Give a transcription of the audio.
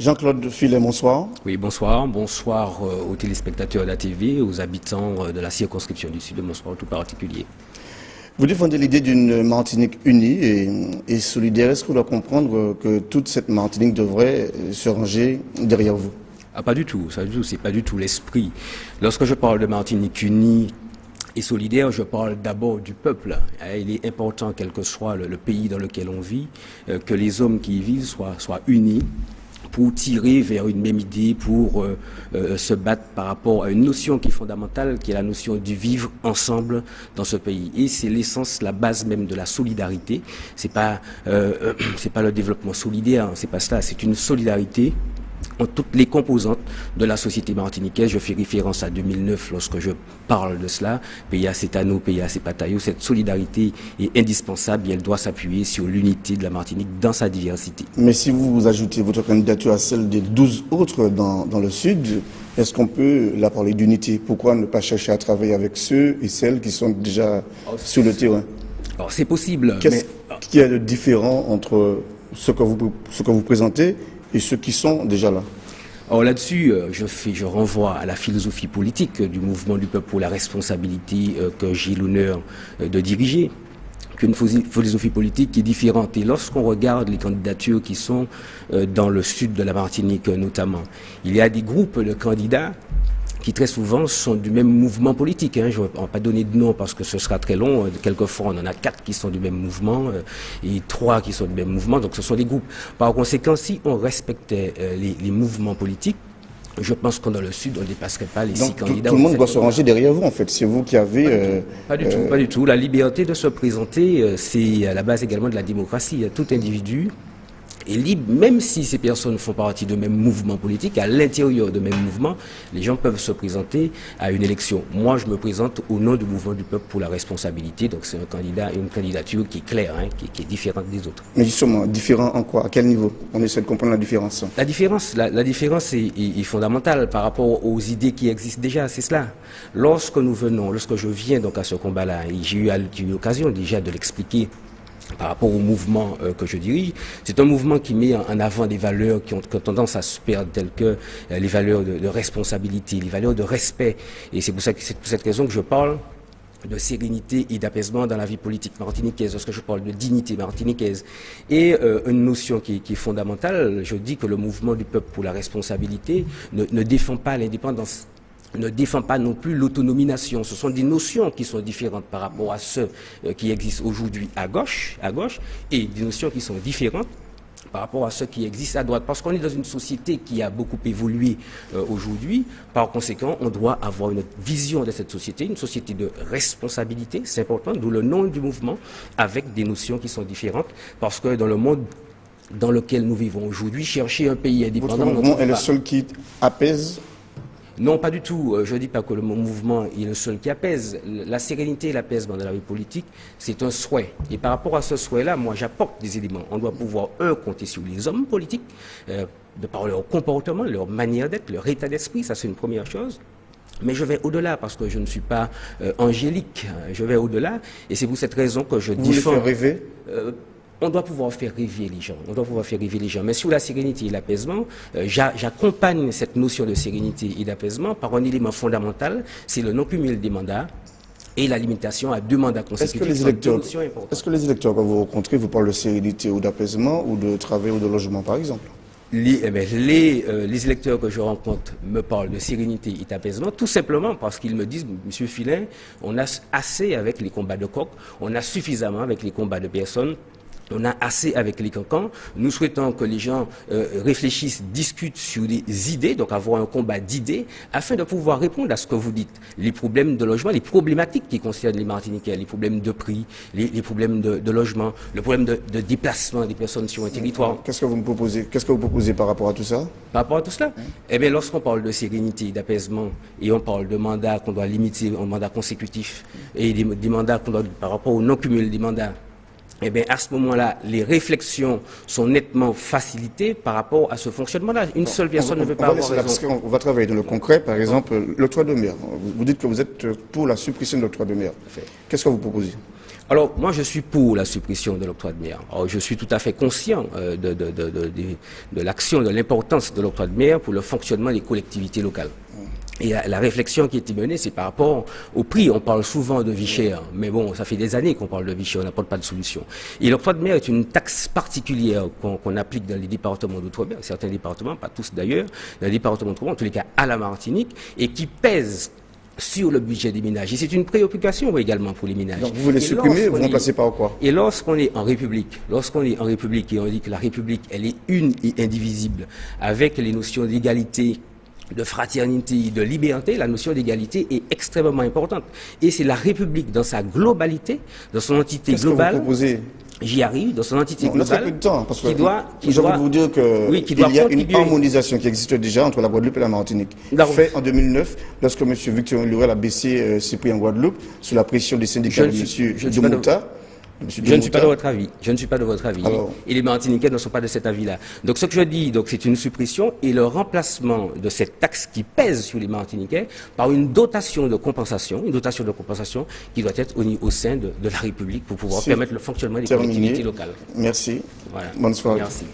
Jean-Claude Filet, bonsoir. Oui, bonsoir. Bonsoir aux téléspectateurs de la TV, aux habitants de la circonscription du Sud. Bonsoir tout particulier. Vous défendez l'idée d'une Martinique unie et solidaire. Est-ce qu'on doit comprendre que toute cette Martinique devrait se ranger derrière vous? Ah, pas du tout. C'est pas du tout l'esprit. Lorsque je parle de Martinique unie et solidaire, je parle d'abord du peuple. Il est important, quel que soit le pays dans lequel on vit, que les hommes qui y vivent soient unis pour tirer vers une même idée, pour se battre par rapport à une notion qui est fondamentale, qui est la notion du vivre ensemble dans ce pays. Et c'est l'essence, la base même de la solidarité. C'est pas le développement solidaire, c'est pas cela, c'est une solidarité en toutes les composantes de la société martiniquaise. Je fais référence à 2009 lorsque je parle de cela. PIA Cétano, PIA Cépatayo, cette solidarité est indispensable et elle doit s'appuyer sur l'unité de la Martinique dans sa diversité. Mais si vous ajoutez votre candidature à celle des 12 autres dans le Sud, est-ce qu'on peut la parler d'unité? Pourquoi ne pas chercher à travailler avec ceux et celles qui sont déjà sur le terrain? Alors c'est possible. Qu'est-ce qu'il y a de différent entre ce que vous présentez et ceux qui sont déjà là? Alors là-dessus, je renvoie à la philosophie politique du mouvement du peuple pour la responsabilité que j'ai l'honneur de diriger, qu'une philosophie politique qui est différente. Et lorsqu'on regarde les candidatures qui sont dans le sud de la Martinique notamment, il y a des groupes de candidats qui très souvent sont du même mouvement politique. Je ne vais pas donner de nom parce que ce sera très long. Quelquefois, on en a 4 qui sont du même mouvement et 3 qui sont du même mouvement. Donc, ce sont des groupes. Par conséquent, si on respectait les mouvements politiques, je pense que dans le Sud, on ne dépasserait pas les 6 candidats. Tout le monde doit se ranger derrière vous, en fait. C'est vous qui avez... Pas du tout. La liberté de se présenter, c'est à la base également de la démocratie. Tout individu est libre, même si ces personnes font partie de même mouvement politique, à l'intérieur de même mouvement, les gens peuvent se présenter à une élection. Moi, je me présente au nom du mouvement du peuple pour la responsabilité, donc c'est un candidat et une candidature qui est claire, qui est différente des autres. Mais justement, différent en quoi? À quel niveau? On essaie de comprendre la différence. La différence est fondamentale par rapport aux idées qui existent déjà, c'est cela. Lorsque je viens donc à ce combat-là, et j'ai eu l'occasion déjà de l'expliquer, par rapport au mouvement que je dirige, c'est un mouvement qui met en avant des valeurs qui ont tendance à se perdre, telles que les valeurs de responsabilité, les valeurs de respect. Et c'est pour cette raison que je parle de sérénité et d'apaisement dans la vie politique martiniquaise, lorsque je parle de dignité martiniquaise. Et une notion qui est fondamentale, je dis que le mouvement du peuple pour la responsabilité ne défend pas l'indépendance, ne défend pas non plus l'autonomination. Ce sont des notions qui sont différentes par rapport à ceux qui existent aujourd'hui à gauche, et des notions qui sont différentes par rapport à ceux qui existent à droite. Parce qu'on est dans une société qui a beaucoup évolué aujourd'hui. Par conséquent, on doit avoir une vision de cette société, une société de responsabilité, c'est important, d'où le nom du mouvement, avec des notions qui sont différentes. Parce que dans le monde dans lequel nous vivons aujourd'hui, chercher un pays indépendant... Votre mouvement est le seul qui apaise? Non, pas du tout. Je ne dis pas que le mouvement est le seul qui apaise. La sérénité et l'apaisement de la vie politique, c'est un souhait. Et par rapport à ce souhait-là, moi, j'apporte des éléments. On doit pouvoir, compter sur les hommes politiques, de par leur comportement, leur manière d'être, leur état d'esprit. Ça, c'est une première chose. Mais je vais au-delà parce que je ne suis pas angélique. Je vais au-delà. Et c'est pour cette raison que je défends... Vous voulez faire rêver? On doit pouvoir faire rêver les gens. Mais sur la sérénité et l'apaisement, j'accompagne cette notion de sérénité et d'apaisement par un élément fondamental, c'est le non-cumul des mandats et la limitation à 2 mandats consécutifs. Est-ce que les électeurs que vous rencontrez vous parlent de sérénité ou d'apaisement ou de travail ou de logement, par exemple? Les électeurs que je rencontre me parlent de sérénité et d'apaisement, tout simplement parce qu'ils me disent, Monsieur Filin, on a assez avec les combats de coq, on a suffisamment avec les combats de personnes. On a assez avec les cancans. Nous souhaitons que les gens réfléchissent, discutent sur des idées, donc avoir un combat d'idées, afin de pouvoir répondre à ce que vous dites. Les problèmes de logement, les problématiques qui concernent les Martiniquais, les problèmes de prix, les problèmes de logement, le problème de déplacement des personnes sur un territoire. Qu'est-ce que vous me proposez? Qu'est-ce que vous proposez par rapport à tout ça? Par rapport à tout cela? Eh bien, lorsqu'on parle de sérénité, d'apaisement, et on parle de mandats qu'on doit limiter en mandats consécutifs, et des mandats qu'on doit, par rapport au non-cumul des mandats, eh bien, à ce moment-là, les réflexions sont nettement facilitées par rapport à ce fonctionnement-là. Une seule personne ne veut pas avoir raison. Parce qu'on va travailler dans le concret, par exemple, l'octroi de mer. Vous dites que vous êtes pour la suppression de l'octroi de mer. Qu'est-ce que vous proposez? Alors, moi, je suis pour la suppression de l'octroi de mer. Alors, je suis tout à fait conscient de l'action, de l'importance de l'octroi de mer pour le fonctionnement des collectivités locales. Et la réflexion qui a été menée, c'est par rapport au prix. On parle souvent de vie chère, mais bon, ça fait des années qu'on parle de vie chère, on n'apporte pas de solution. Et l'octroi de mer est une taxe particulière qu'on applique dans les départements d'outre-mer, certains départements, pas tous d'ailleurs, dans les départements d'outre-mer, en tous les cas à la Martinique, et qui pèse sur le budget des ménages. Et c'est une préoccupation également pour les ménages. Donc vous voulez supprimer, vous remplacez par quoi? Et lorsqu'on est en République, et on dit que la République, elle est une et indivisible, avec les notions d'égalité, de fraternité, de liberté, la notion d'égalité est extrêmement importante. Et c'est la République dans sa globalité, dans son entité globale. Qu'est-ce que vous proposez? J'y arrive, dans son entité globale. On a très peu de temps, parce que je dois vous dire que oui, il y a une harmonisation qui existe déjà entre la Guadeloupe et la Martinique. Fait en 2009, lorsque M. Victor Lurel a baissé ses prix en Guadeloupe, sous la pression des syndicats de M. Domouta. Je ne suis pas de votre avis. Je ne suis pas de votre avis. Alors, et les Martiniquais ne sont pas de cet avis-là. Donc ce que je dis, c'est une suppression et le remplacement de cette taxe qui pèse sur les Martiniquais par une dotation de compensation, qui doit être au sein de la République pour pouvoir permettre le fonctionnement des collectivités locales. Merci. Voilà. Bonne soirée. Merci.